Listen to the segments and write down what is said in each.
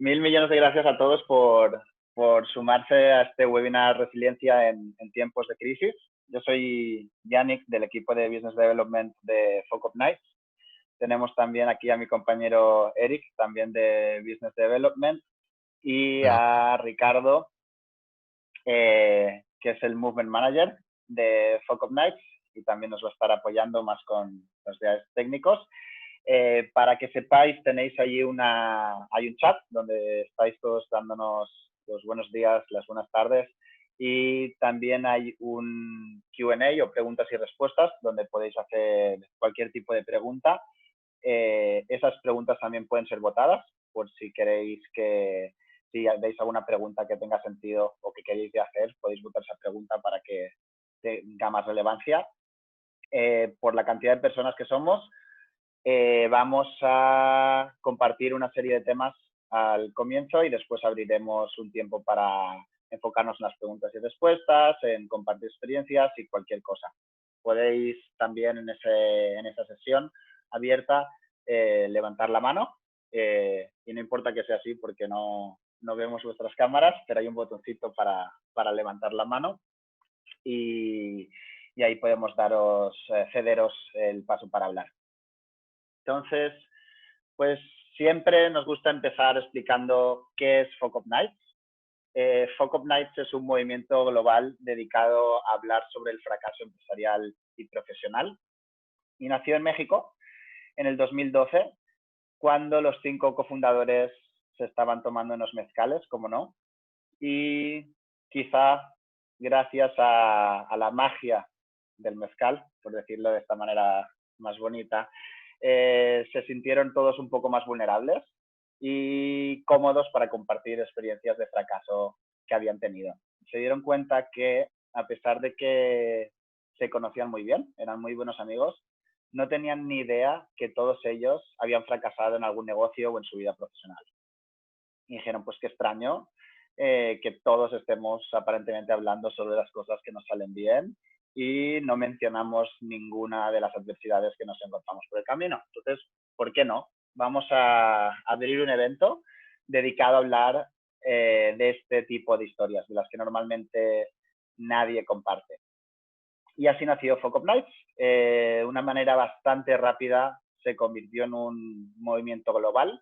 Mil millones de gracias a todos por sumarse a este webinar Resiliencia en tiempos de crisis. Yo soy Yannick del equipo de Business Development de Focus Nights. Tenemos también aquí a mi compañero Eric, también de Business Development, y a Ricardo, que es el Movement Manager de Focus Nights y también nos va a estar apoyando más con los días técnicos. Para que sepáis, tenéis allí hay un chat donde estáis todos dándonos los buenos días, las buenas tardes, y también hay un Q&A o preguntas y respuestas donde podéis hacer cualquier tipo de pregunta. Esas preguntas también pueden ser votadas por si queréis si veis alguna pregunta que tenga sentido o que queréis de hacer, podéis votar esa pregunta para que tenga más relevancia. Por la cantidad de personas que somos, vamos a compartir una serie de temas al comienzo y después abriremos un tiempo para enfocarnos en las preguntas y respuestas, en compartir experiencias y cualquier cosa. Podéis también en esa sesión abierta levantar la mano y no importa que sea así porque no vemos vuestras cámaras, pero hay un botoncito para levantar la mano y ahí podemos cederos el paso para hablar. Entonces, pues siempre nos gusta empezar explicando qué es Focus Nights. Focus Nights es un movimiento global dedicado a hablar sobre el fracaso empresarial y profesional. Y nació en México en el 2012, cuando los 5 cofundadores se estaban tomando unos mezcales, como no, y quizá gracias a la magia del mezcal, por decirlo de esta manera más bonita, se sintieron todos un poco más vulnerables y cómodos para compartir experiencias de fracaso que habían tenido. Se dieron cuenta que, a pesar de que se conocían muy bien, eran muy buenos amigos, no tenían ni idea que todos ellos habían fracasado en algún negocio o en su vida profesional. Y dijeron, pues qué extraño que todos estemos aparentemente hablando sobre las cosas que nos salen bien y no mencionamos ninguna de las adversidades que nos encontramos por el camino. Entonces, ¿por qué no? Vamos a abrir un evento dedicado a hablar de este tipo de historias, de las que normalmente nadie comparte. Y así nació Focus Nights. Una manera bastante rápida se convirtió en un movimiento global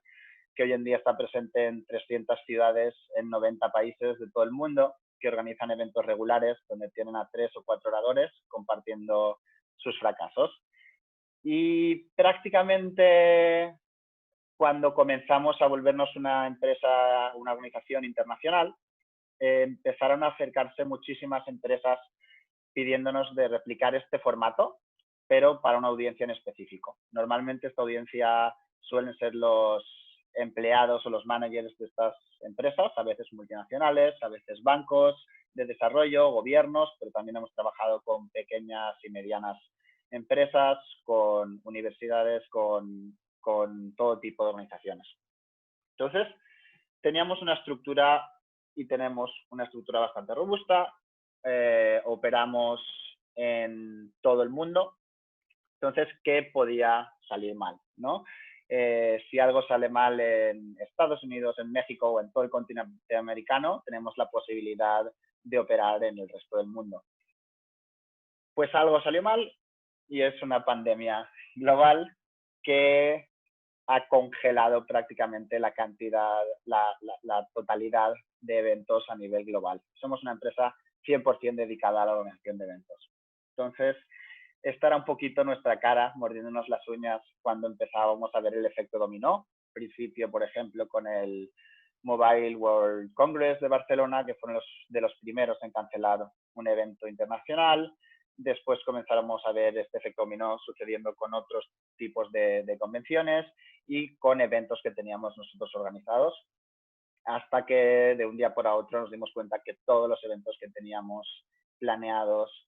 que hoy en día está presente en 300 ciudades en 90 países de todo el mundo, que organizan eventos regulares donde tienen a 3 o 4 oradores compartiendo sus fracasos. Y prácticamente cuando comenzamos a volvernos una empresa, una organización internacional, empezaron a acercarse muchísimas empresas pidiéndonos de replicar este formato, pero para una audiencia en específico. Normalmente esta audiencia suelen ser los empleados o los managers de estas empresas, a veces multinacionales, a veces bancos de desarrollo, gobiernos, pero también hemos trabajado con pequeñas y medianas empresas, con universidades, con todo tipo de organizaciones. Entonces, teníamos una estructura y tenemos una estructura bastante robusta, operamos en todo el mundo. Entonces, ¿qué podía salir mal, ¿no? Si algo sale mal en Estados Unidos, en México o en todo el continente americano, tenemos la posibilidad de operar en el resto del mundo. Pues algo salió mal y es una pandemia global que ha congelado prácticamente la cantidad, la totalidad de eventos a nivel global. Somos una empresa 100% dedicada a la organización de eventos. Entonces, esta era un poquito nuestra cara, mordiéndonos las uñas cuando empezábamos a ver el efecto dominó. Al principio, por ejemplo, con el Mobile World Congress de Barcelona, que fueron de los primeros en cancelar un evento internacional. Después comenzáramos a ver este efecto dominó sucediendo con otros tipos de convenciones y con eventos que teníamos nosotros organizados, hasta que de un día por otro nos dimos cuenta que todos los eventos que teníamos planeados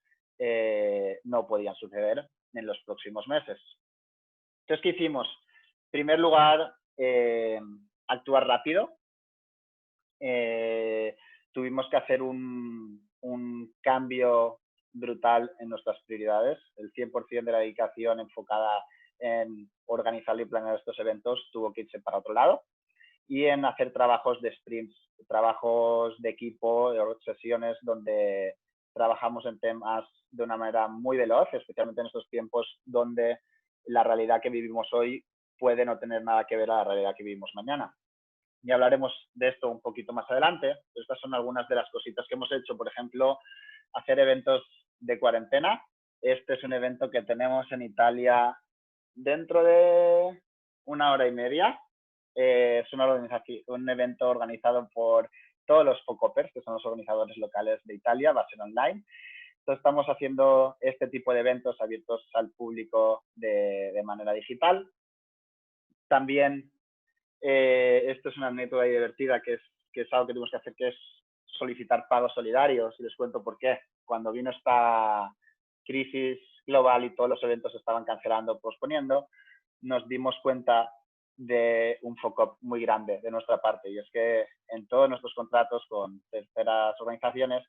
no podían suceder en los próximos meses. Entonces, ¿qué hicimos? En primer lugar, actuar rápido. Tuvimos que hacer un cambio brutal en nuestras prioridades. El 100% de la dedicación enfocada en organizar y planear estos eventos tuvo que irse para otro lado. y en hacer trabajos de sprints, trabajos de equipo, sesiones donde trabajamos en temas de una manera muy veloz, especialmente en estos tiempos donde la realidad que vivimos hoy puede no tener nada que ver a la realidad que vivimos mañana. Y hablaremos de esto un poquito más adelante. Estas son algunas de las cositas que hemos hecho. Por ejemplo, hacer eventos de cuarentena. Este es un evento que tenemos en Italia dentro de 1 hora y media. Es un evento organizado por todos los Focopers, que son los organizadores locales de Italia, va a ser online. Entonces estamos haciendo este tipo de eventos abiertos al público de manera digital. También esto es una anécdota divertida que es algo que tenemos que hacer, que es solicitar pagos solidarios, y les cuento por qué. Cuando vino esta crisis global y todos los eventos se estaban cancelando o posponiendo, nos dimos cuenta de un foco muy grande de nuestra parte, y es que en todos nuestros contratos con terceras organizaciones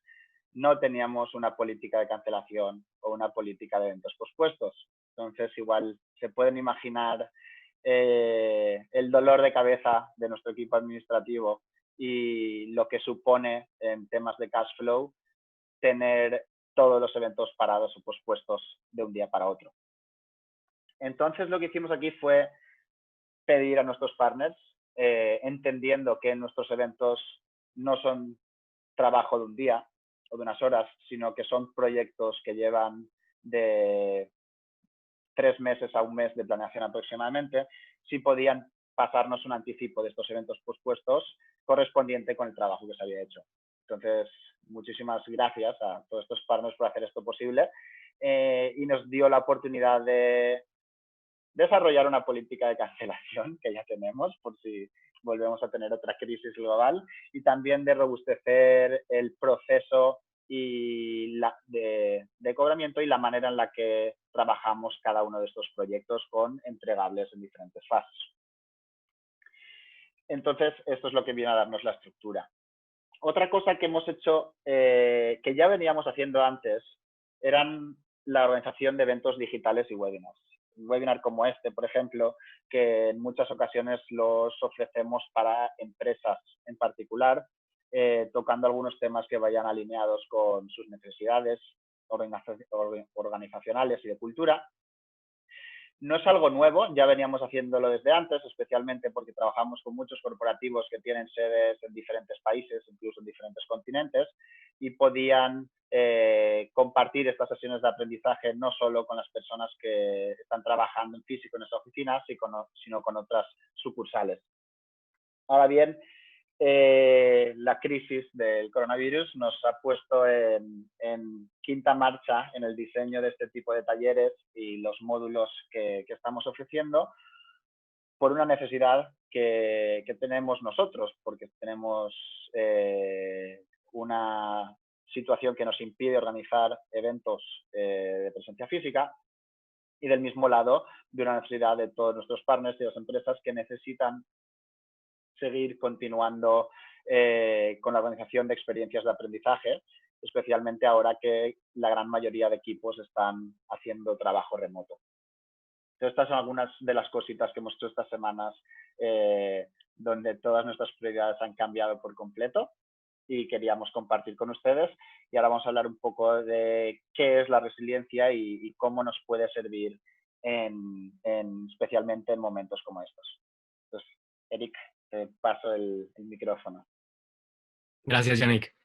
no teníamos una política de cancelación o una política de eventos pospuestos. Entonces, igual se pueden imaginar el dolor de cabeza de nuestro equipo administrativo y lo que supone en temas de cash flow tener todos los eventos parados o pospuestos de un día para otro. Entonces, lo que hicimos aquí fue pedir a nuestros partners, entendiendo que nuestros eventos no son trabajo de un día o de unas horas, sino que son proyectos que llevan de 3 meses a un mes de planeación aproximadamente, si podían pasarnos un anticipo de estos eventos pospuestos correspondiente con el trabajo que se había hecho. Entonces, muchísimas gracias a todos estos partners por hacer esto posible, y nos dio la oportunidad de desarrollar una política de cancelación que ya tenemos por si volvemos a tener otra crisis global, y también de robustecer el proceso y de cobramiento y la manera en la que trabajamos cada uno de estos proyectos con entregables en diferentes fases. Entonces, esto es lo que viene a darnos la estructura. Otra cosa que hemos hecho, que ya veníamos haciendo antes, eran la organización de eventos digitales y webinars. Un webinar como este, por ejemplo, que en muchas ocasiones los ofrecemos para empresas en particular, tocando algunos temas que vayan alineados con sus necesidades organizacionales y de cultura. No es algo nuevo, ya veníamos haciéndolo desde antes, especialmente porque trabajamos con muchos corporativos que tienen sedes en diferentes países, incluso en diferentes continentes, y podían compartir estas sesiones de aprendizaje no solo con las personas que están trabajando en físico en esa oficina, sino con otras sucursales. Ahora bien, la crisis del coronavirus nos ha puesto en quinta marcha en el diseño de este tipo de talleres y los módulos que estamos ofreciendo, por una necesidad que tenemos nosotros, porque tenemos una situación que nos impide organizar eventos de presencia física, y del mismo lado de una necesidad de todos nuestros partners y las empresas que necesitan seguir continuando con la organización de experiencias de aprendizaje, especialmente ahora que la gran mayoría de equipos están haciendo trabajo remoto. Entonces, estas son algunas de las cositas que hemos hecho estas semanas, donde todas nuestras prioridades han cambiado por completo y queríamos compartir con ustedes. Y ahora vamos a hablar un poco de qué es la resiliencia y cómo nos puede servir especialmente en momentos como estos. Entonces, Eric, te paso el micrófono. Gracias, Yannick.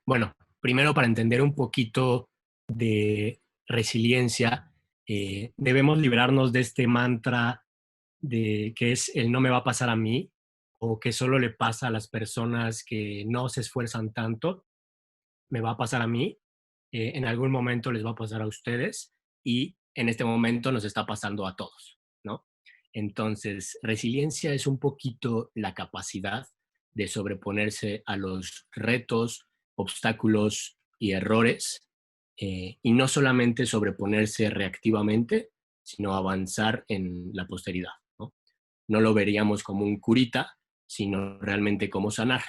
Bueno, primero, para entender un poquito de resiliencia, debemos librarnos de este mantra de que es el no me va a pasar a mí, o que solo le pasa a las personas que no se esfuerzan tanto. Me va a pasar a mí, en algún momento les va a pasar a ustedes, y en este momento nos está pasando a todos, ¿no? Entonces, resiliencia es un poquito la capacidad de sobreponerse a los retos, obstáculos y errores, y no solamente sobreponerse reactivamente, sino avanzar en la posteridad, ¿no? No lo veríamos como un curita, sino realmente como sanar.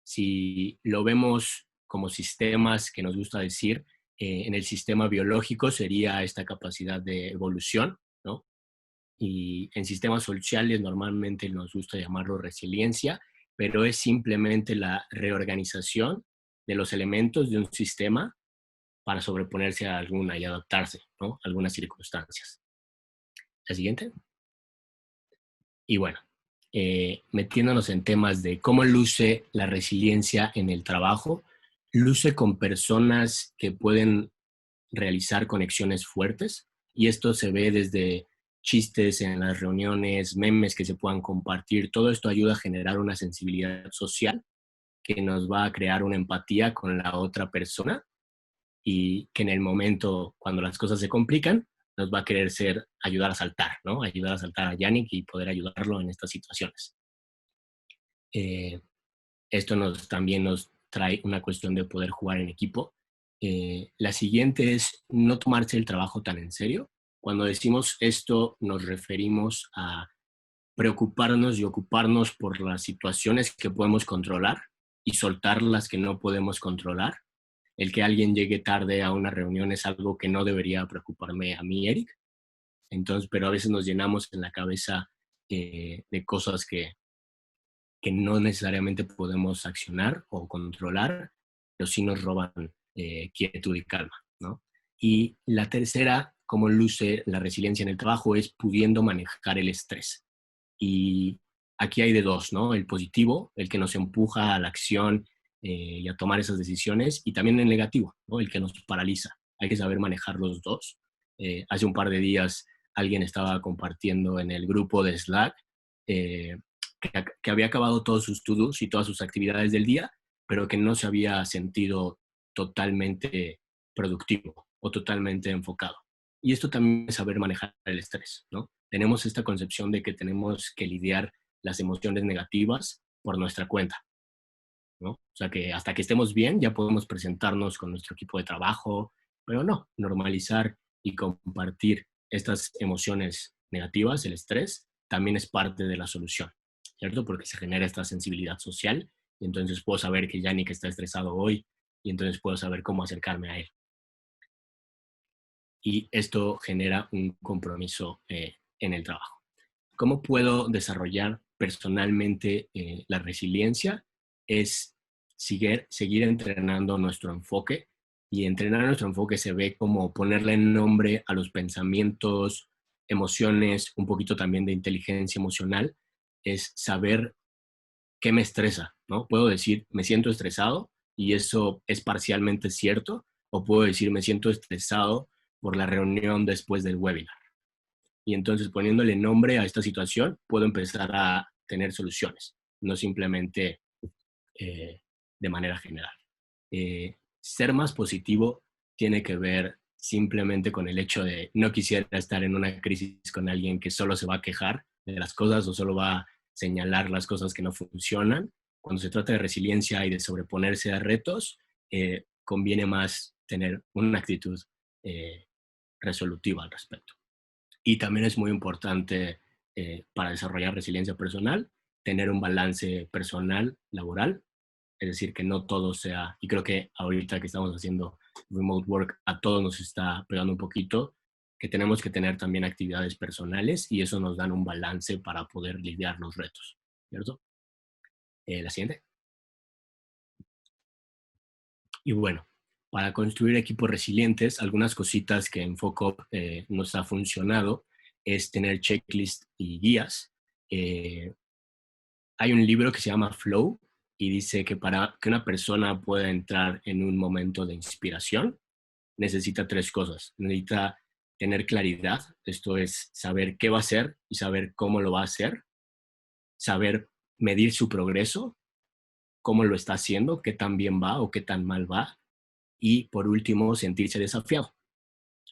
Si lo vemos como sistemas, que nos gusta decir, en el sistema biológico sería esta capacidad de evolución, ¿no? y en sistemas sociales normalmente nos gusta llamarlo resiliencia, pero es simplemente la reorganización de los elementos de un sistema para sobreponerse a alguna y adaptarse, ¿no? A algunas circunstancias. La siguiente. Y bueno, metiéndonos en temas de cómo luce la resiliencia en el trabajo, luce con personas que pueden realizar conexiones fuertes y esto se ve desde chistes en las reuniones, memes que se puedan compartir. Todo esto ayuda a generar una sensibilidad social que nos va a crear una empatía con la otra persona y que en el momento cuando las cosas se complican nos va a querer ayudar a saltar, ¿no? Ayudar a saltar a Yannick y poder ayudarlo en estas situaciones. Eh, Esto también nos trae una cuestión de poder jugar en equipo. La siguiente es no tomarse el trabajo tan en serio. Cuando decimos esto nos referimos a preocuparnos y ocuparnos por las situaciones que podemos controlar y soltar las que no podemos controlar. El que alguien llegue tarde a una reunión es algo que no debería preocuparme a mí, Eric. Entonces, pero a veces nos llenamos en la cabeza de cosas que no necesariamente podemos accionar o controlar, pero sí nos roban quietud y calma, ¿no? Y la tercera, cómo luce la resiliencia en el trabajo, es pudiendo manejar el estrés. Y aquí hay de dos, ¿no? El positivo, el que nos empuja a la acción y a tomar esas decisiones, y también el negativo, ¿no? El que nos paraliza. Hay que saber manejar los dos. Hace un par de días alguien estaba compartiendo en el grupo de Slack eh, que había acabado todos sus to-dos y todas sus actividades del día, pero que no se había sentido totalmente productivo o totalmente enfocado. Y esto también es saber manejar el estrés, ¿no? Tenemos esta concepción de que tenemos que lidiar las emociones negativas por nuestra cuenta, ¿no? O sea, que hasta que estemos bien ya podemos presentarnos con nuestro equipo de trabajo, pero no, normalizar y compartir estas emociones negativas, el estrés, también es parte de la solución, ¿cierto? Porque se genera esta sensibilidad social y entonces puedo saber que Yannick está estresado hoy y entonces puedo saber cómo acercarme a él. Y esto genera un compromiso en el trabajo. ¿Cómo puedo desarrollar personalmente la resiliencia? Es seguir entrenando nuestro enfoque y entrenar nuestro enfoque se ve como ponerle nombre a los pensamientos, emociones, un poquito también de inteligencia emocional, es saber qué me estresa, ¿no? Puedo decir, me siento estresado y eso es parcialmente cierto, o puedo decir, me siento estresado por la reunión después del webinar. Y entonces poniéndole nombre a esta situación, puedo empezar a tener soluciones, no simplemente de manera general. Ser más positivo tiene que ver simplemente con el hecho de no quisiera estar en una crisis con alguien que solo se va a quejar de las cosas o solo va a señalar las cosas que no funcionan. Cuando se trata de resiliencia y de sobreponerse a retos, conviene más tener una actitud resolutiva al respecto. Y también es muy importante para desarrollar resiliencia personal, tener un balance personal, laboral, es decir, que no todo sea, y creo que ahorita que estamos haciendo remote work, a todos nos está pegando un poquito, que tenemos que tener también actividades personales y eso nos dan un balance para poder lidiar los retos, ¿cierto? La siguiente. Y bueno, para construir equipos resilientes, algunas cositas que en FOCOP nos ha funcionado es tener checklist y guías. Hay un libro que se llama Flow y dice que para que una persona pueda entrar en un momento de inspiración, necesita tres cosas. Necesita tener claridad, esto es saber qué va a hacer y saber cómo lo va a hacer, saber medir su progreso, cómo lo está haciendo, qué tan bien va o qué tan mal va, y por último, sentirse desafiado.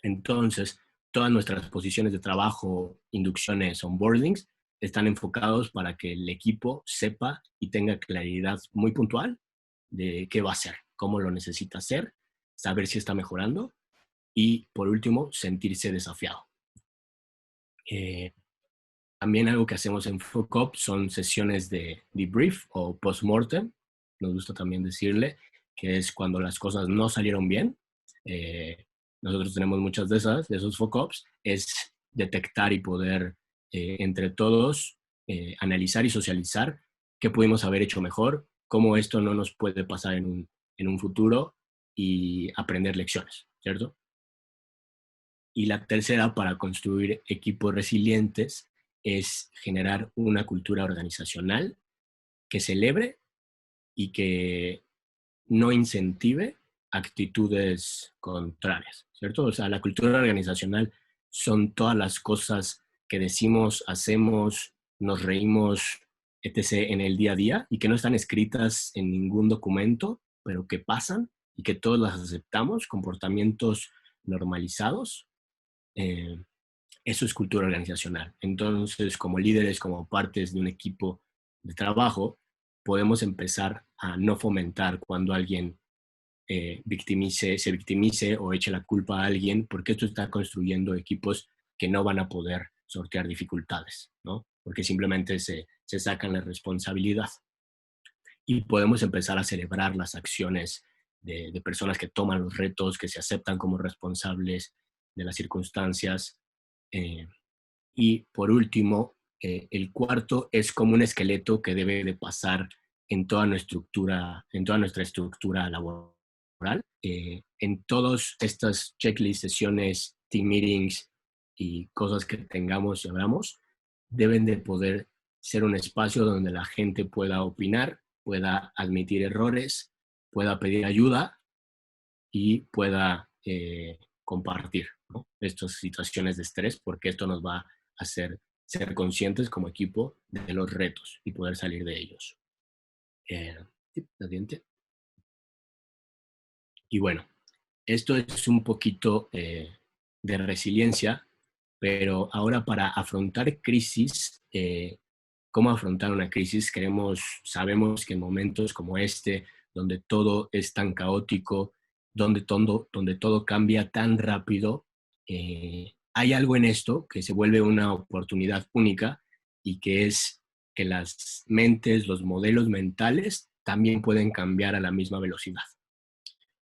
Entonces, todas nuestras posiciones de trabajo, inducciones, onboardings, están enfocados para que el equipo sepa y tenga claridad muy puntual de qué va a hacer, cómo lo necesita hacer, saber si está mejorando y, por último, sentirse desafiado. También algo que hacemos en FOCOP son sesiones de debrief o post-mortem, nos gusta también decirle, que es cuando las cosas no salieron bien. Nosotros tenemos muchas de esos FOCOPs, es detectar y poder entre todos, analizar y socializar qué pudimos haber hecho mejor, cómo esto no nos puede pasar en un futuro y aprender lecciones, ¿cierto? Y la tercera, para construir equipos resilientes, es generar una cultura organizacional que celebre y que no incentive actitudes contrarias, ¿cierto? O sea, la cultura organizacional son todas las cosas que decimos, hacemos, nos reímos, etc. en el día a día y que no están escritas en ningún documento, pero que pasan y que todos las aceptamos, comportamientos normalizados. Eh, Eso es cultura organizacional. Entonces, como líderes, como partes de un equipo de trabajo, podemos empezar a no fomentar cuando alguien se victimice o eche la culpa a alguien, porque esto está construyendo equipos que no van a poder sortear dificultades, ¿no? Porque simplemente se sacan la responsabilidad. Y podemos empezar a celebrar las acciones de personas que toman los retos, que se aceptan como responsables de las circunstancias. Eh, y por último, el cuarto es como un esqueleto que debe de pasar en toda nuestra estructura laboral, en todas estas checklists, sesiones, team meetings y cosas que tengamos y hablamos, deben de poder ser un espacio donde la gente pueda opinar, pueda admitir errores, pueda pedir ayuda y pueda compartir, ¿no?, estas situaciones de estrés, porque esto nos va a hacer ser conscientes como equipo de los retos y poder salir de ellos. Sí, la siguiente. Y bueno, esto es un poquito de resiliencia, pero ahora para afrontar crisis, ¿cómo afrontar una crisis? Sabemos que en momentos como este, donde todo es tan caótico, donde todo cambia tan rápido, hay algo en esto que se vuelve una oportunidad única y que es que las mentes, los modelos mentales también pueden cambiar a la misma velocidad.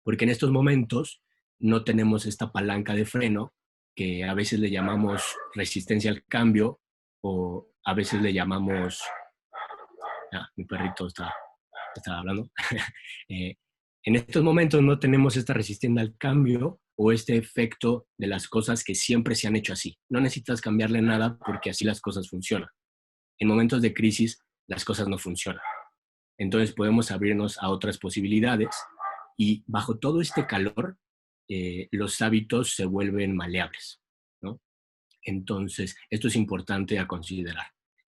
Porque en estos momentos no tenemos esta palanca de freno que a veces le llamamos resistencia al cambio o a veces le llamamos... mi perrito está hablando. Eh, en estos momentos no tenemos esta resistencia al cambio o este efecto de las cosas que siempre se han hecho así. No necesitas cambiarle nada porque así las cosas funcionan. En momentos de crisis las cosas no funcionan. Entonces podemos abrirnos a otras posibilidades y bajo todo este calor los hábitos se vuelven maleables, ¿no? Entonces esto es importante a considerar,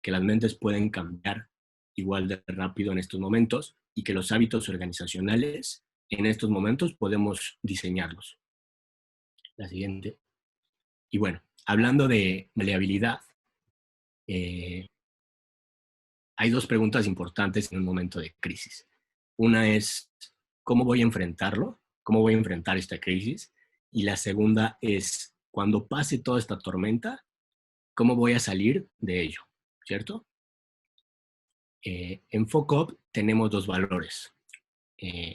que las mentes pueden cambiar igual de rápido en estos momentos y que los hábitos organizacionales en estos momentos podemos diseñarlos. La siguiente. Y bueno, hablando de maleabilidad, eh, hay dos preguntas importantes en un momento de crisis. Una es, ¿cómo voy a enfrentarlo? ¿Cómo voy a enfrentar esta crisis? Y la segunda es, cuando pase toda esta tormenta, ¿cómo voy a salir de ello? ¿Cierto? En FOCOP tenemos dos valores.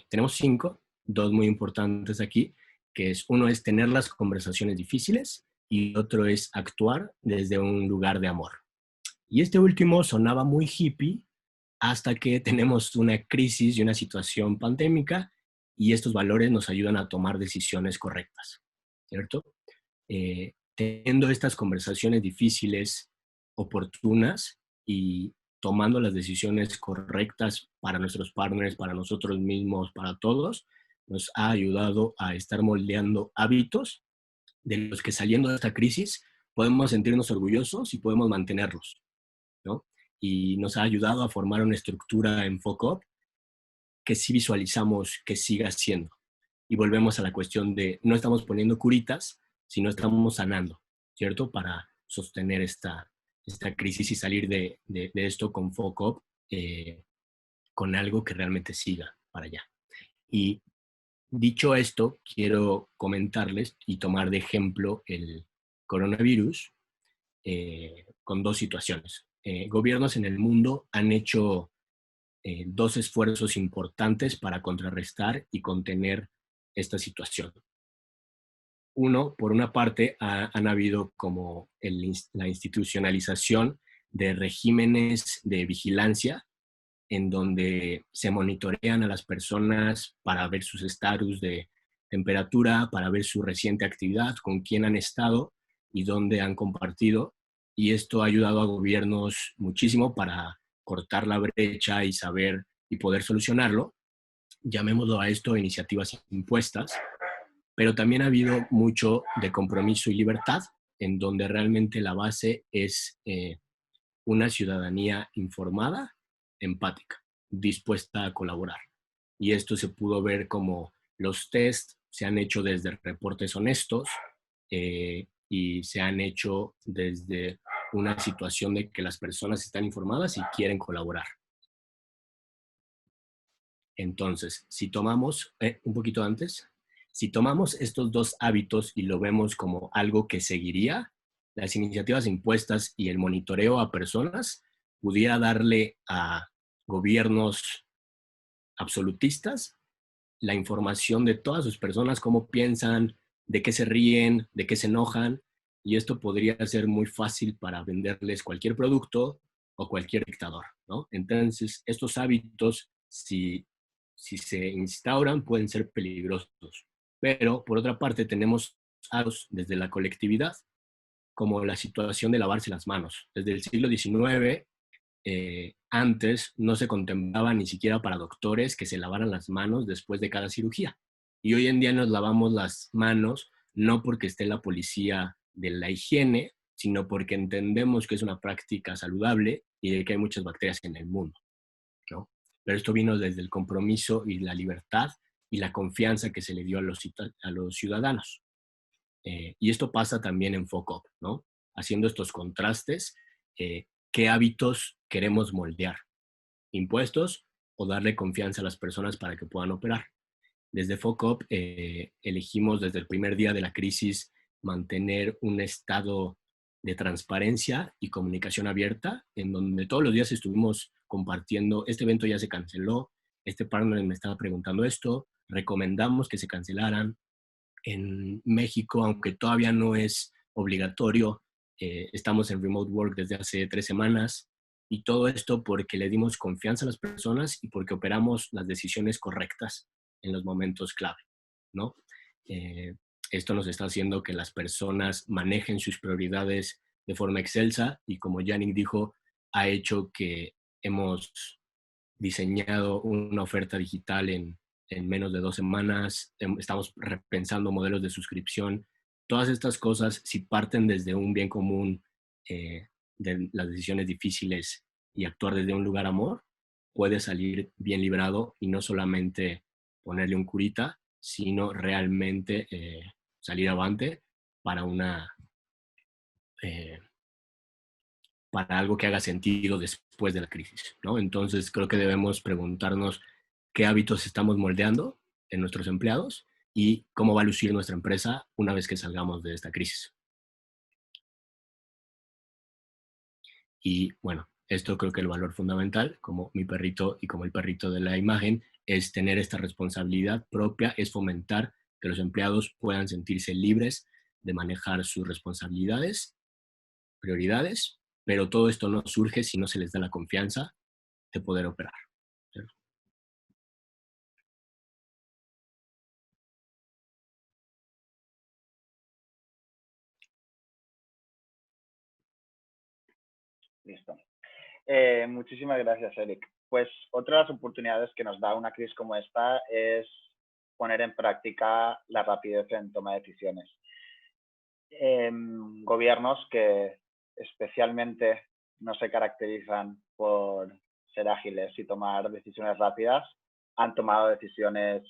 Tenemos 5, dos muy importantes aquí, que es uno es tener las conversaciones difíciles y otro es actuar desde un lugar de amor. Y este último sonaba muy hippie hasta que tenemos una crisis y una situación pandémica y estos valores nos ayudan a tomar decisiones correctas, ¿cierto? Teniendo estas conversaciones difíciles, oportunas y tomando las decisiones correctas para nuestros partners, para nosotros mismos, para todos, nos ha ayudado a estar moldeando hábitos de los que saliendo de esta crisis podemos sentirnos orgullosos y podemos mantenerlos, ¿no? Y nos ha ayudado a formar una estructura en FOCOP que sí visualizamos que siga siendo. Y volvemos a la cuestión de no estamos poniendo curitas, sino estamos sanando, ¿cierto? Para sostener esta crisis y salir de esto con FOCOP, con algo que realmente siga para allá. Y dicho esto, quiero comentarles y tomar de ejemplo el coronavirus con dos situaciones. Gobiernos en el mundo han hecho dos esfuerzos importantes para contrarrestar y contener esta situación. Uno, por una parte, han habido como la institucionalización de regímenes de vigilancia en donde se monitorean a las personas para ver sus estatus de temperatura, para ver su reciente actividad, con quién han estado y dónde han compartido. Y esto ha ayudado a gobiernos muchísimo para cortar la brecha y saber y poder solucionarlo. Llamémoslo a esto iniciativas impuestas, pero también ha habido mucho de compromiso y libertad, en donde realmente la base es una ciudadanía informada, empática, dispuesta a colaborar. Y esto se pudo ver como los test se han hecho desde reportes honestos y se han hecho desde una situación de que las personas están informadas y quieren colaborar. Entonces, si tomamos, un poquito antes, si tomamos estos dos hábitos y lo vemos como algo que seguiría, las iniciativas impuestas y el monitoreo a personas pudiera darle a gobiernos absolutistas la información de todas sus personas, cómo piensan, de qué se ríen, de qué se enojan, y esto podría ser muy fácil para venderles cualquier producto o cualquier dictador, ¿no? Entonces, estos hábitos, si se instauran, pueden ser peligrosos. Pero, por otra parte, tenemos hábitos desde la colectividad, como la situación de lavarse las manos. Desde el siglo XIX, antes no se contemplaba ni siquiera para doctores que se lavaran las manos después de cada cirugía. Y hoy en día nos lavamos las manos no porque esté la policía de la higiene, sino porque entendemos que es una práctica saludable y de que hay muchas bacterias en el mundo, ¿no? Pero esto vino desde el compromiso y la libertad y la confianza que se le dio a los ciudadanos. Y esto pasa también en FOCOP, ¿no? Haciendo estos contrastes, ¿qué hábitos queremos moldear? ¿Impuestos o darle confianza a las personas para que puedan operar? Desde FOCOP elegimos desde el primer día de la crisis mantener un estado de transparencia y comunicación abierta, en donde todos los días estuvimos compartiendo, este evento ya se canceló, este partner me estaba preguntando esto, recomendamos que se cancelaran. En México, aunque todavía no es obligatorio, estamos en remote work desde hace 3 semanas y todo esto porque le dimos confianza a las personas y porque operamos las decisiones correctas en los momentos clave, ¿no? Eh, Esto nos está haciendo que las personas manejen sus prioridades de forma excelsa y como Yannick dijo, ha hecho que hemos diseñado una oferta digital en menos de 2 semanas, estamos repensando modelos de suscripción. Todas estas cosas, si parten desde un bien común, de las decisiones difíciles y actuar desde un lugar amor, puede salir bien librado y no solamente ponerle un curita, sino realmente salir avante para una eh, para algo que haga sentido después de la crisis, ¿no? Entonces creo que debemos preguntarnos qué hábitos estamos moldeando en nuestros empleados y cómo va a lucir nuestra empresa una vez que salgamos de esta crisis. Y bueno, esto creo que el valor fundamental, como mi perrito y como el perrito de la imagen, es tener esta responsabilidad propia, es fomentar que los empleados puedan sentirse libres de manejar sus responsabilidades, prioridades, pero todo esto no surge si no se les da la confianza de poder operar. Listo. Muchísimas gracias, Eric. Pues otra de las oportunidades que nos da una crisis como esta es poner en práctica la rapidez en toma de decisiones. Gobiernos que especialmente no se caracterizan por ser ágiles y tomar decisiones rápidas, han tomado decisiones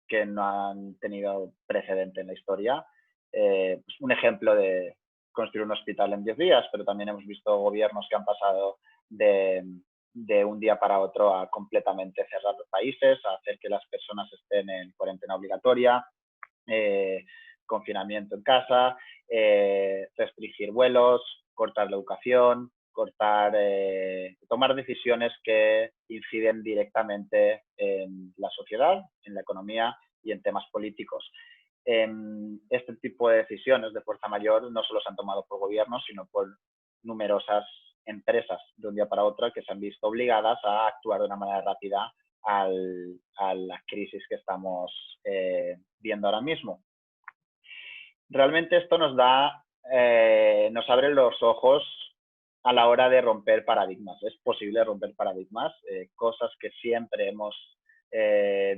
que no han tenido precedente en la historia. Pues un ejemplo de construir un hospital en 10 días, pero también hemos visto gobiernos que han pasado de un día para otro a completamente cerrar los países, a hacer que las personas estén en cuarentena obligatoria, confinamiento en casa, restringir vuelos, cortar la educación, tomar decisiones que inciden directamente en la sociedad, en la economía y en temas políticos. este tipo de decisiones de fuerza mayor no solo se han tomado por gobiernos, sino por numerosas empresas de un día para otro que se han visto obligadas a actuar de una manera rápida a la crisis que estamos viendo ahora mismo. Realmente esto nos abre los ojos a la hora de romper paradigmas. Es posible romper paradigmas, cosas que siempre hemos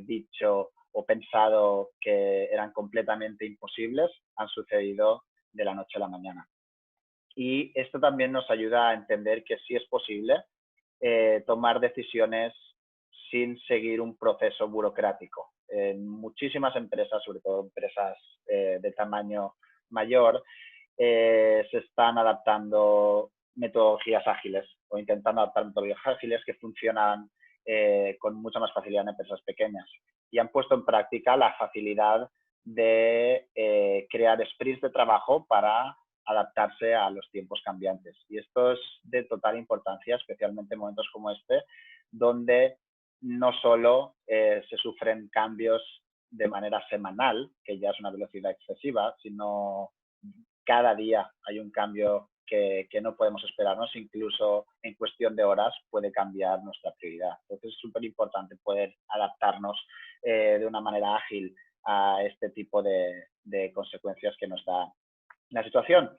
dicho o pensado que eran completamente imposibles, han sucedido de la noche a la mañana. Y esto también nos ayuda a entender que sí es posible tomar decisiones sin seguir un proceso burocrático. En muchísimas empresas, sobre todo empresas de tamaño mayor, se están adaptando metodologías ágiles o intentando adaptar metodologías ágiles que funcionan con mucha más facilidad en empresas pequeñas. Y han puesto en práctica la facilidad de crear sprints de trabajo para adaptarse a los tiempos cambiantes. Y esto es de total importancia, especialmente en momentos como este, donde no solo se sufren cambios de manera semanal, que ya es una velocidad excesiva, sino cada día hay un cambio que no podemos esperarnos, incluso en cuestión de horas puede cambiar nuestra prioridad. Entonces es súper importante poder adaptarnos de una manera ágil a este tipo de consecuencias que nos da la situación.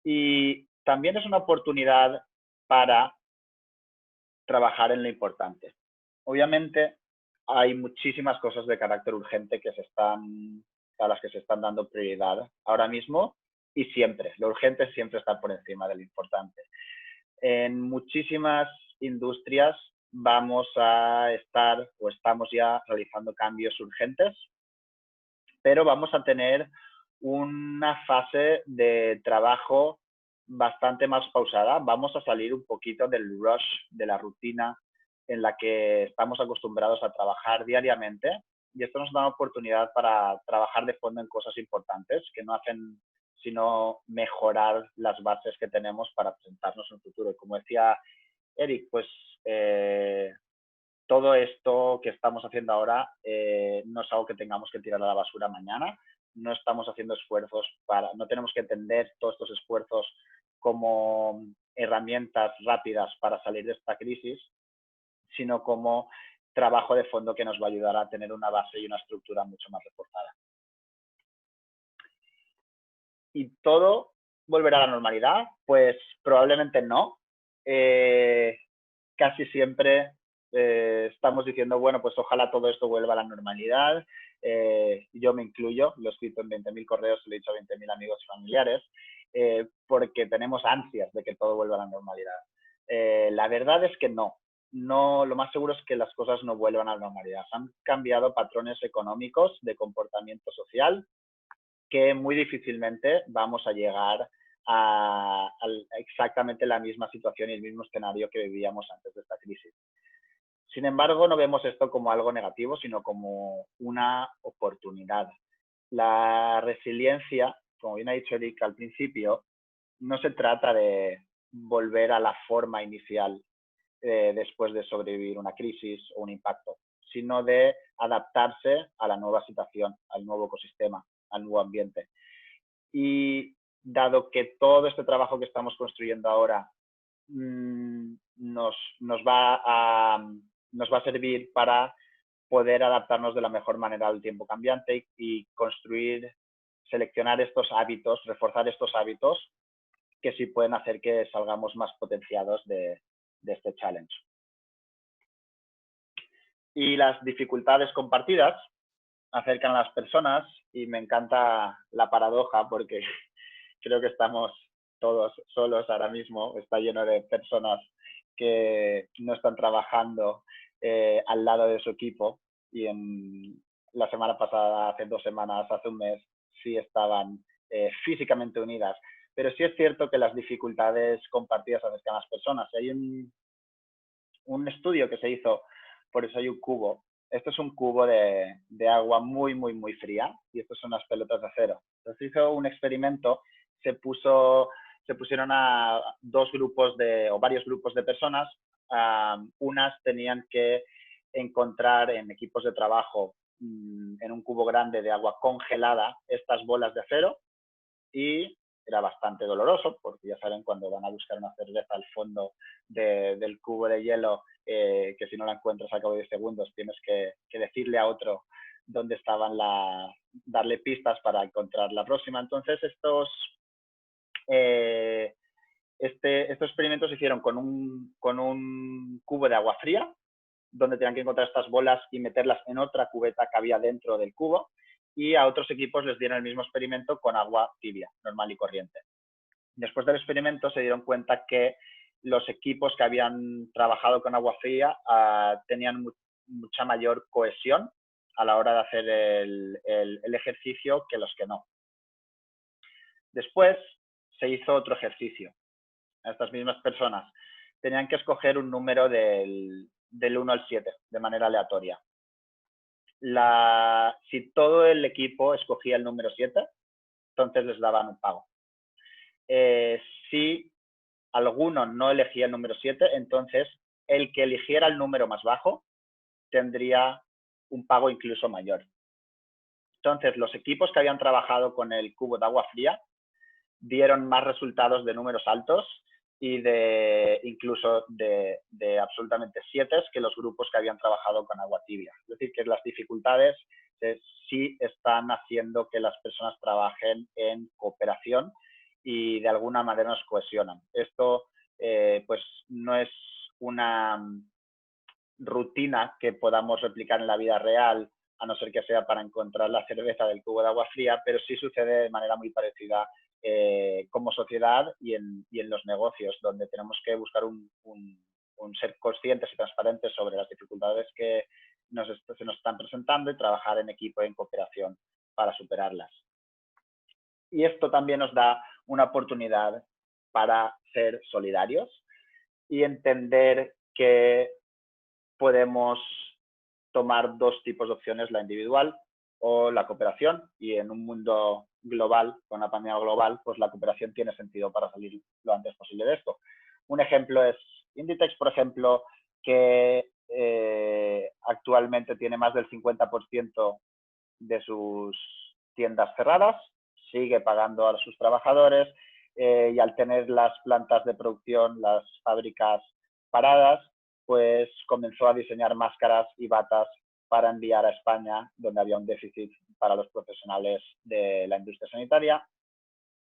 Y también es una oportunidad para trabajar en lo importante. Obviamente hay muchísimas cosas de carácter urgente a las que se están dando prioridad ahora mismo y siempre. Lo urgente siempre está por encima de lo importante. En muchísimas industrias vamos a estar o estamos ya realizando cambios urgentes, pero vamos a tener una fase de trabajo bastante más pausada. Vamos a salir un poquito del rush, de la rutina en la que estamos acostumbrados a trabajar diariamente, y esto nos da una oportunidad para trabajar de fondo en cosas importantes que no hacen sino mejorar las bases que tenemos para presentarnos en el futuro. Y como decía Eric, pues todo esto que estamos haciendo ahora no es algo que tengamos que tirar a la basura mañana. No estamos haciendo esfuerzos no tenemos que entender todos estos esfuerzos como herramientas rápidas para salir de esta crisis, sino como trabajo de fondo que nos va a ayudar a tener una base y una estructura mucho más reforzada. ¿Y todo volverá a la normalidad? Pues probablemente no. Casi siempre estamos diciendo, bueno, pues ojalá todo esto vuelva a la normalidad. Yo me incluyo, lo he escrito en 20.000 correos, lo he dicho a 20.000 amigos y familiares, porque tenemos ansias de que todo vuelva a la normalidad. La verdad es que no. Lo más seguro es que las cosas no vuelvan a la normalidad. Han cambiado patrones económicos de comportamiento social que muy difícilmente vamos a llegar a exactamente la misma situación y el mismo escenario que vivíamos antes de esta crisis. Sin embargo, no vemos esto como algo negativo, sino como una oportunidad. La resiliencia, como bien ha dicho Eric al principio, no se trata de volver a la forma inicial después de sobrevivir una crisis o un impacto, sino de adaptarse a la nueva situación, al nuevo ecosistema, al nuevo ambiente. Y dado que todo este trabajo que estamos construyendo ahora nos va a servir para poder adaptarnos de la mejor manera al tiempo cambiante y seleccionar estos hábitos, reforzar estos hábitos que sí pueden hacer que salgamos más potenciados de este challenge. Y las dificultades compartidas acercan a las personas, y me encanta la paradoja porque creo que estamos todos solos ahora mismo. Está lleno de personas que no están trabajando al lado de su equipo, y la semana pasada, hace 2 semanas, hace un mes, sí estaban físicamente unidas. Pero sí es cierto que las dificultades compartidas acercan a las personas. Hay un estudio que se hizo por eso hay un cubo. Esto es un cubo de agua muy, muy, muy fría, y estos son unas pelotas de acero. Entonces hizo un experimento, se pusieron a varios grupos de personas. Unas tenían que encontrar en equipos de trabajo en un cubo grande de agua congelada estas bolas de acero y era bastante doloroso, porque ya saben, cuando van a buscar una cerveza al fondo del cubo de hielo, que si no la encuentras a cabo de 10 segundos tienes que decirle a otro dónde estaban, darle pistas para encontrar la próxima. Entonces estos experimentos se hicieron con un cubo de agua fría, donde tenían que encontrar estas bolas y meterlas en otra cubeta que había dentro del cubo, y a otros equipos les dieron el mismo experimento con agua tibia, normal y corriente. Después del experimento se dieron cuenta que los equipos que habían trabajado con agua fría tenían mucha mayor cohesión a la hora de hacer el ejercicio que los que no. Después se hizo otro ejercicio. Estas mismas personas tenían que escoger un número del 1 al 7 de manera aleatoria. Si todo el equipo escogía el número 7, entonces les daban un pago. Si alguno no elegía el número 7, entonces el que eligiera el número más bajo tendría un pago incluso mayor. Entonces, los equipos que habían trabajado con el cubo de agua fría dieron más resultados de números altos y incluso de absolutamente 7 que los grupos que habían trabajado con agua tibia. Es decir, que las dificultades sí están haciendo que las personas trabajen en cooperación y de alguna manera nos cohesionan. Esto pues no es una rutina que podamos replicar en la vida real, a no ser que sea para encontrar la cerveza del cubo de agua fría, pero sí sucede de manera muy parecida como sociedad y en los negocios, donde tenemos que buscar un ser conscientes y transparentes sobre las dificultades que se nos están presentando y trabajar en equipo y en cooperación para superarlas. Y esto también nos da una oportunidad para ser solidarios y entender que podemos tomar dos tipos de opciones, la individual o la cooperación, y en un mundo global, con la pandemia global, pues la cooperación tiene sentido para salir lo antes posible de esto. Un ejemplo es Inditex, por ejemplo, que actualmente tiene más del 50% de sus tiendas cerradas, sigue pagando a sus trabajadores y al tener las plantas de producción, las fábricas paradas, pues comenzó a diseñar máscaras y batas para enviar a España, donde había un déficit para los profesionales de la industria sanitaria,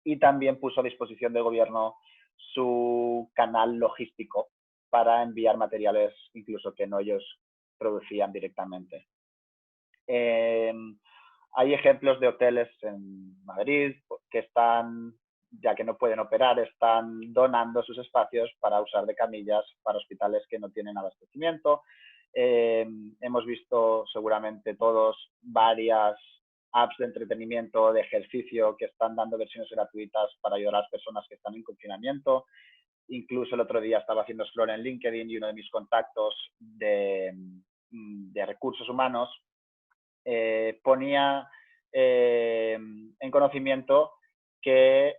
y también puso a disposición del gobierno su canal logístico para enviar materiales incluso que no ellos producían directamente. Hay ejemplos de hoteles en Madrid que están, ya que no pueden operar, están donando sus espacios para usar de camillas para hospitales que no tienen abastecimiento. Hemos visto seguramente todos varias apps de entretenimiento, de ejercicio, que están dando versiones gratuitas para ayudar a las personas que están en confinamiento. Incluso el otro día estaba haciendo scroll en LinkedIn y uno de mis contactos de recursos humanos ponía en conocimiento que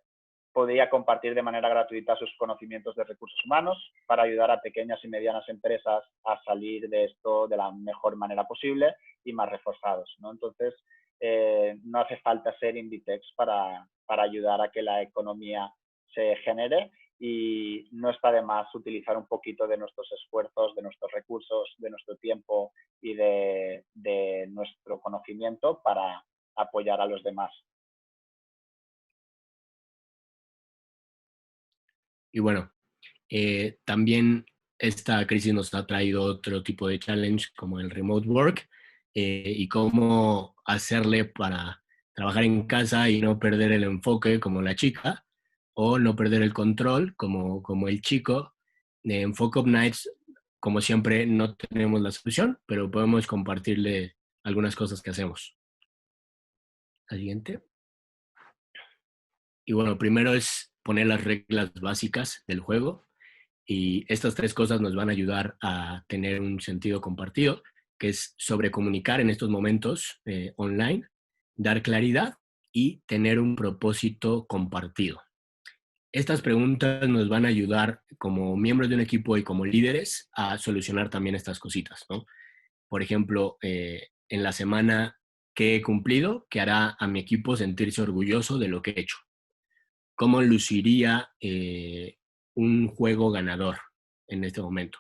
podía compartir de manera gratuita sus conocimientos de recursos humanos para ayudar a pequeñas y medianas empresas a salir de esto de la mejor manera posible y más reforzados, ¿no? Entonces, no hace falta ser Inditex para ayudar a que la economía se genere, y no está de más utilizar un poquito de nuestros esfuerzos, de nuestros recursos, de nuestro tiempo y de nuestro conocimiento para apoyar a los demás. Y bueno, también esta crisis nos ha traído otro tipo de challenge como el remote work y cómo hacerle para trabajar en casa y no perder el enfoque como la chica o no perder el control como el chico. En Focus Nights, como siempre, no tenemos la solución, pero podemos compartirle algunas cosas que hacemos. La siguiente. Y bueno, primero es poner las reglas básicas del juego. Y estas tres cosas nos van a ayudar a tener un sentido compartido, que es sobre comunicar en estos momentos online, dar claridad y tener un propósito compartido. Estas preguntas nos van a ayudar como miembros de un equipo y como líderes a solucionar también estas cositas, ¿no? Por ejemplo, en la semana que he cumplido que hará a mi equipo sentirse orgulloso de lo que he hecho. ¿Cómo luciría un juego ganador en este momento?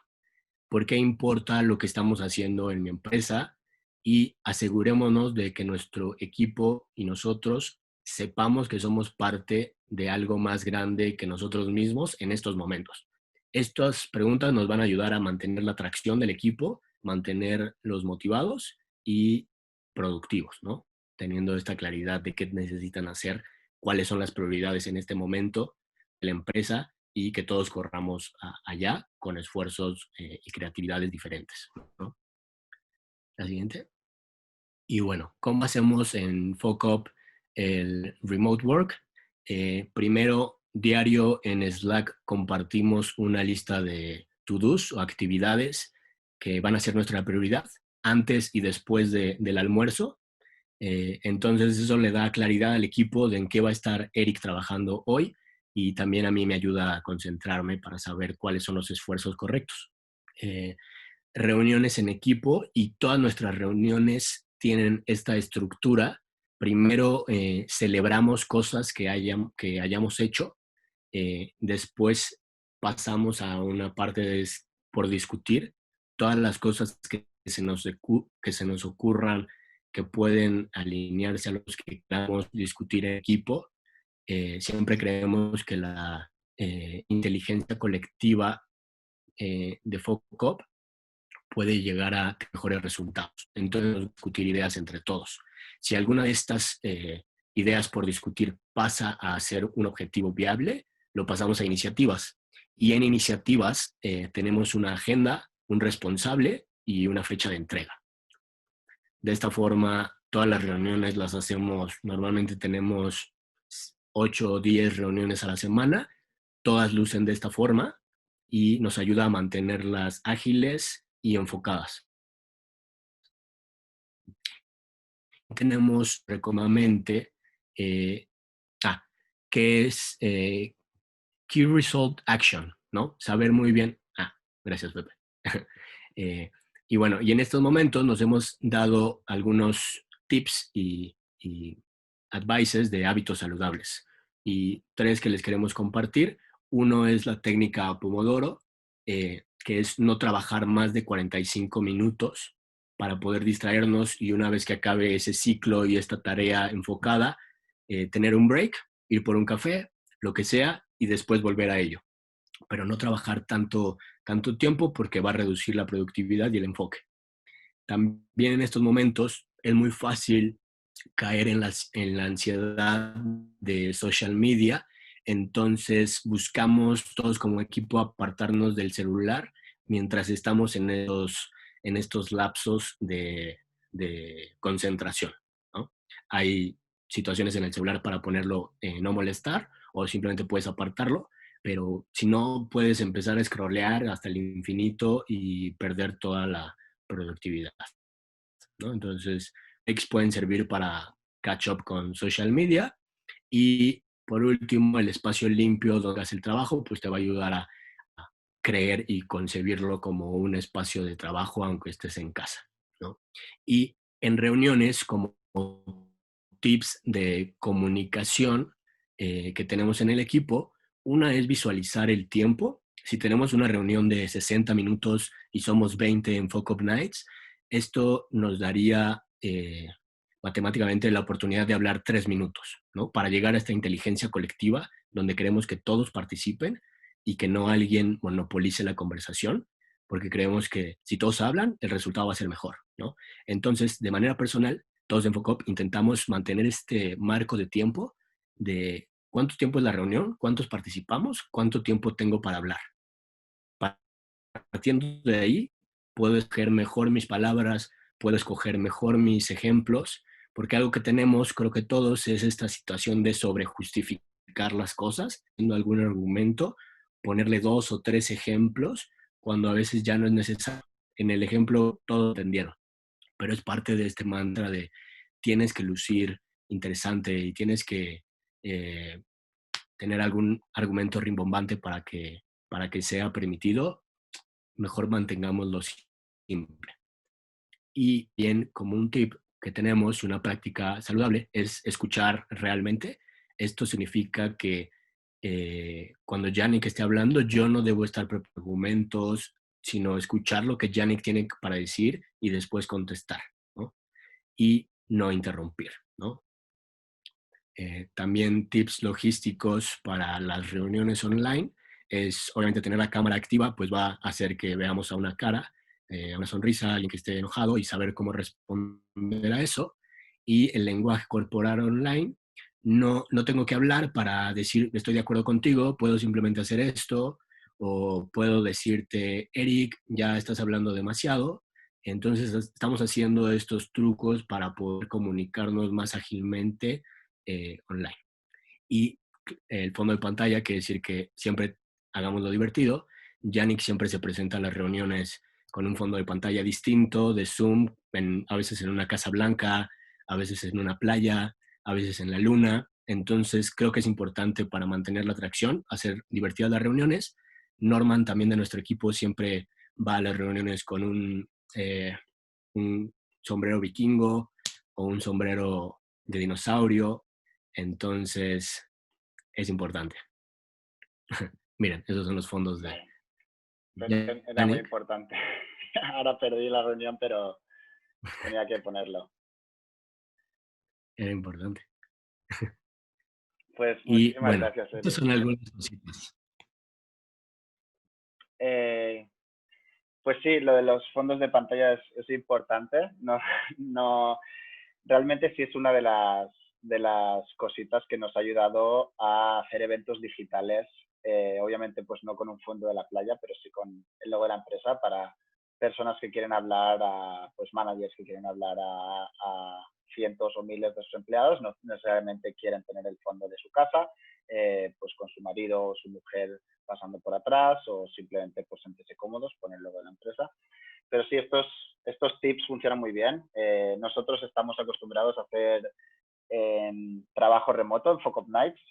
¿Por qué importa lo que estamos haciendo en mi empresa? Y asegurémonos de que nuestro equipo y nosotros sepamos que somos parte de algo más grande que nosotros mismos en estos momentos. Estas preguntas nos van a ayudar a mantener la atracción del equipo, mantenerlos motivados y productivos, ¿no? Teniendo esta claridad de qué necesitan hacer, cuáles son las prioridades en este momento de la empresa y que todos corramos allá con esfuerzos y creatividades diferentes, ¿no? La siguiente. Y bueno, ¿cómo hacemos en FOCUP el remote work? Primero, diario en Slack compartimos una lista de to-dos o actividades que van a ser nuestra prioridad antes y después del almuerzo. Entonces eso le da claridad al equipo de en qué va a estar Eric trabajando hoy y también a mí me ayuda a concentrarme para saber cuáles son los esfuerzos correctos. Eh, Reuniones en equipo y todas nuestras reuniones tienen esta estructura. Primero celebramos cosas que hayamos hecho, después pasamos a una parte por discutir todas las cosas que se nos ocurran que pueden alinearse a los que queramos discutir en equipo. Siempre creemos que la inteligencia colectiva de FOCUP puede llegar a mejores resultados. Entonces, discutir ideas entre todos. Si alguna de estas ideas por discutir pasa a ser un objetivo viable, lo pasamos a iniciativas. Y en iniciativas tenemos una agenda, un responsable y una fecha de entrega. De esta forma, todas las reuniones las hacemos, normalmente tenemos 8 o 10 reuniones a la semana, todas lucen de esta forma y nos ayuda a mantenerlas ágiles y enfocadas. Tenemos recomendamente eh, que es Key Result Action, ¿no? Saber muy bien. Gracias, Pepe. Y bueno, y en estos momentos nos hemos dado algunos tips y advices de hábitos saludables. Y 3 que les queremos compartir. Uno es la técnica Pomodoro, que es no trabajar más de 45 minutos para poder distraernos y una vez que acabe ese ciclo y esta tarea enfocada, tener un break, ir por un café, lo que sea, y después volver a ello. Pero no trabajar tanto tiempo porque va a reducir la productividad y el enfoque. También en estos momentos es muy fácil caer en la ansiedad de social media, entonces buscamos todos como equipo apartarnos del celular mientras estamos en estos lapsos de concentración, ¿no? Hay situaciones en el celular para ponerlo no molestar o simplemente puedes apartarlo, pero si no puedes empezar a scrollear hasta el infinito y perder toda la productividad, ¿no? Entonces, X pueden servir para catch up con social media y por último, el espacio limpio donde haces el trabajo, pues te va a ayudar a creer y concebirlo como un espacio de trabajo aunque estés en casa, ¿no? Y en reuniones como tips de comunicación que tenemos en el equipo, una es visualizar el tiempo. Si tenemos una reunión de 60 minutos y somos 20 en FOCUP Nights, esto nos daría matemáticamente la oportunidad de hablar 3 minutos, ¿no? Para llegar a esta inteligencia colectiva donde queremos que todos participen y que no alguien monopolice la conversación, porque creemos que si todos hablan, el resultado va a ser mejor, ¿no? Entonces, de manera personal, todos en FOCUP intentamos mantener este marco de tiempo de cuánto tiempo es la reunión, cuántos participamos, cuánto tiempo tengo para hablar. Partiendo de ahí, puedo escoger mejor mis palabras, puedo escoger mejor mis ejemplos, porque algo que tenemos, creo que todos, es esta situación de sobrejustificar las cosas, teniendo algún argumento, ponerle 2 o 3 ejemplos, cuando a veces ya no es necesario. En el ejemplo todo entendieron, pero es parte de este mantra de tienes que lucir interesante y tienes que eh, tener algún argumento rimbombante para que sea permitido, mejor mantengámoslo simple. Y bien, como un tip que tenemos y una práctica saludable es escuchar realmente. Esto significa que cuando Yannick esté hablando, yo no debo estar preparando argumentos, sino escuchar lo que Yannick tiene para decir y después contestar, ¿no? Y no interrumpir, ¿no? También tips logísticos para las reuniones online es obviamente tener la cámara activa, pues va a hacer que veamos a una cara, a una sonrisa, a alguien que esté enojado y saber cómo responder a eso. Y el lenguaje corporal online, no tengo que hablar para decir estoy de acuerdo contigo, puedo simplemente hacer esto o puedo decirte, Eric, ya estás hablando demasiado. Entonces estamos haciendo estos trucos para poder comunicarnos más ágilmente online. Y el fondo de pantalla quiere decir que siempre hagamos lo divertido. Yannick siempre se presenta a las reuniones con un fondo de pantalla distinto, de Zoom, a veces en una casa blanca, a veces en una playa, a veces en la luna. Entonces creo que es importante para mantener la atracción, hacer divertidas las reuniones. Norman también de nuestro equipo siempre va a las reuniones con un sombrero vikingo o un sombrero de dinosaurio. Entonces, es importante. Miren, esos son los fondos de Vale, pues era muy Yannick. importante. Ahora perdí la reunión, pero tenía que ponerlo. Era importante. Pues Y muchísimas bueno, gracias, estas Eric. son algunas cositas. Eh, pues sí, lo de los fondos de pantalla es importante. No, no, realmente sí es una de las cositas que nos ha ayudado a hacer eventos digitales. Obviamente, pues no con un fondo de la playa, pero sí con el logo de la empresa para personas que quieren hablar, pues managers que quieren hablar a cientos o miles de sus empleados, no necesariamente quieren tener el fondo de su casa, pues con su marido o su mujer pasando por atrás o simplemente pues sentirse cómodos con el logo de la empresa. Pero sí, estos tips funcionan muy bien. Nosotros estamos acostumbrados a hacer trabajo remoto en Focus Nights.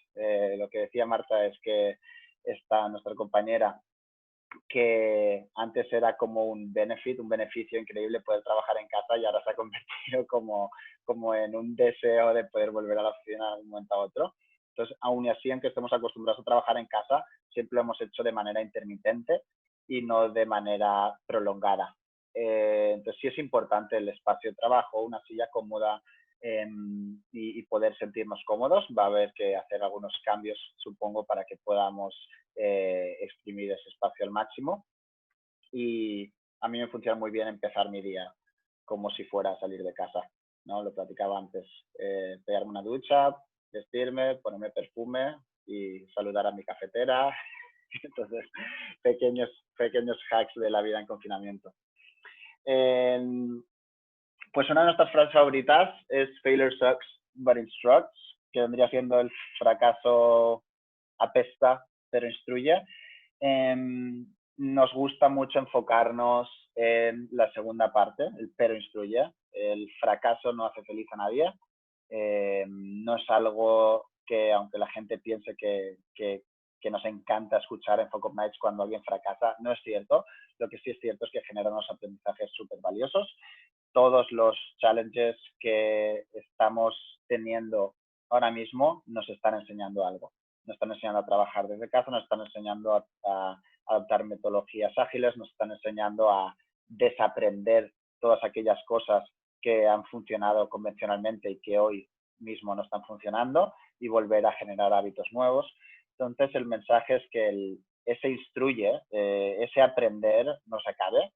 Lo que decía Marta es que está nuestra compañera, que antes era como un beneficio increíble poder trabajar en casa y ahora se ha convertido como en un deseo de poder volver a la oficina de un momento a otro. Entonces, aún así, aunque estemos acostumbrados a trabajar en casa, siempre lo hemos hecho de manera intermitente y no de manera prolongada. Entonces, sí es importante el espacio de trabajo, una silla cómoda, y poder sentirnos cómodos. Va a haber que hacer algunos cambios, supongo, para que podamos exprimir ese espacio al máximo. Y a mí me funciona muy bien empezar mi día como si fuera a salir de casa, ¿no? Lo platicaba antes, pegarme una ducha, vestirme, ponerme perfume y saludar a mi cafetera. Entonces, pequeños hacks de la vida en confinamiento. Pues una de nuestras frases favoritas es failure sucks but instructs, que vendría siendo el fracaso apesta pero instruye. Nos gusta mucho enfocarnos en la segunda parte, el pero instruye. El fracaso no hace feliz a nadie. No es algo que, aunque la gente piense que nos encanta escuchar en Focus Nights cuando alguien fracasa, no es cierto. Lo que sí es cierto es que genera unos aprendizajes súper valiosos. Todos los challenges que estamos teniendo ahora mismo nos están enseñando algo. Nos están enseñando a trabajar desde casa, nos están enseñando a adoptar metodologías ágiles, nos están enseñando a desaprender todas aquellas cosas que han funcionado convencionalmente y que hoy mismo no están funcionando y volver a generar hábitos nuevos. Entonces, el mensaje es que ese instruye, ese aprender no se acabe,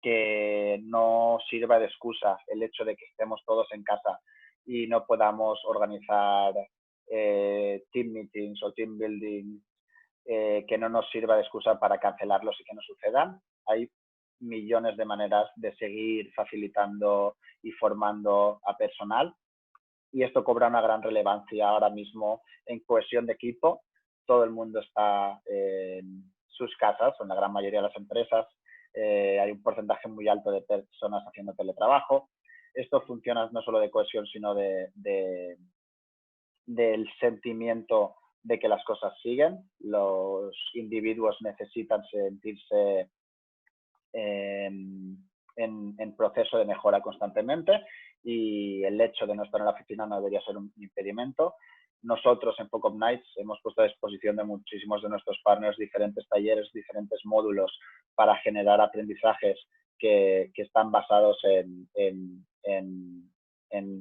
que no sirva de excusa el hecho de que estemos todos en casa y no podamos organizar team meetings o team building, que no nos sirva de excusa para cancelarlos y que no sucedan. Hay millones de maneras de seguir facilitando y formando a personal y esto cobra una gran relevancia ahora mismo en cohesión de equipo. Todo el mundo está en sus casas, en la gran mayoría de las empresas. Hay un porcentaje muy alto de personas haciendo teletrabajo. Esto funciona no solo de cohesión, sino del sentimiento de que las cosas siguen. Los individuos necesitan sentirse en proceso de mejora constantemente y el hecho de no estar en la oficina no debería ser un impedimento. Nosotros en Focus Nights hemos puesto a disposición de muchísimos de nuestros partners diferentes talleres, diferentes módulos para generar aprendizajes que están basados en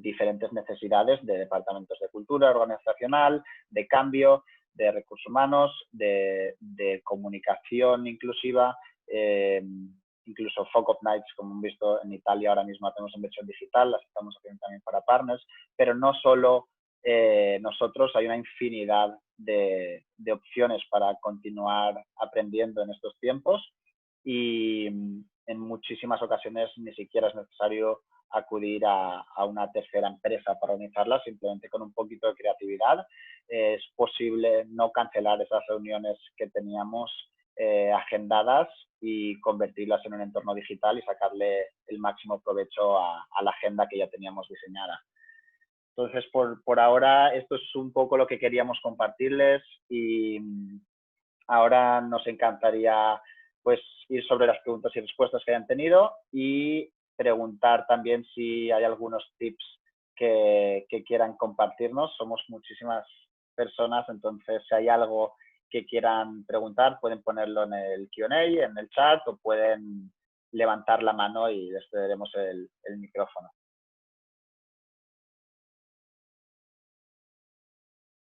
diferentes necesidades de departamentos de cultura organizacional, de cambio, de recursos humanos, de comunicación inclusiva, incluso Focus Nights, como hemos visto en Italia ahora mismo hacemos en versión digital, las estamos haciendo también para partners, pero no solo nosotros, hay una infinidad de opciones para continuar aprendiendo en estos tiempos y en muchísimas ocasiones ni siquiera es necesario acudir a una tercera empresa para organizarlas, simplemente con un poquito de creatividad es posible no cancelar esas reuniones que teníamos agendadas y convertirlas en un entorno digital y sacarle el máximo provecho a la agenda que ya teníamos diseñada. Entonces, por ahora, esto es un poco lo que queríamos compartirles y ahora nos encantaría pues ir sobre las preguntas y respuestas que hayan tenido y preguntar también si hay algunos tips que quieran compartirnos. Somos muchísimas personas, entonces si hay algo que quieran preguntar pueden ponerlo en el Q&A, en el chat o pueden levantar la mano y les cederemos el micrófono.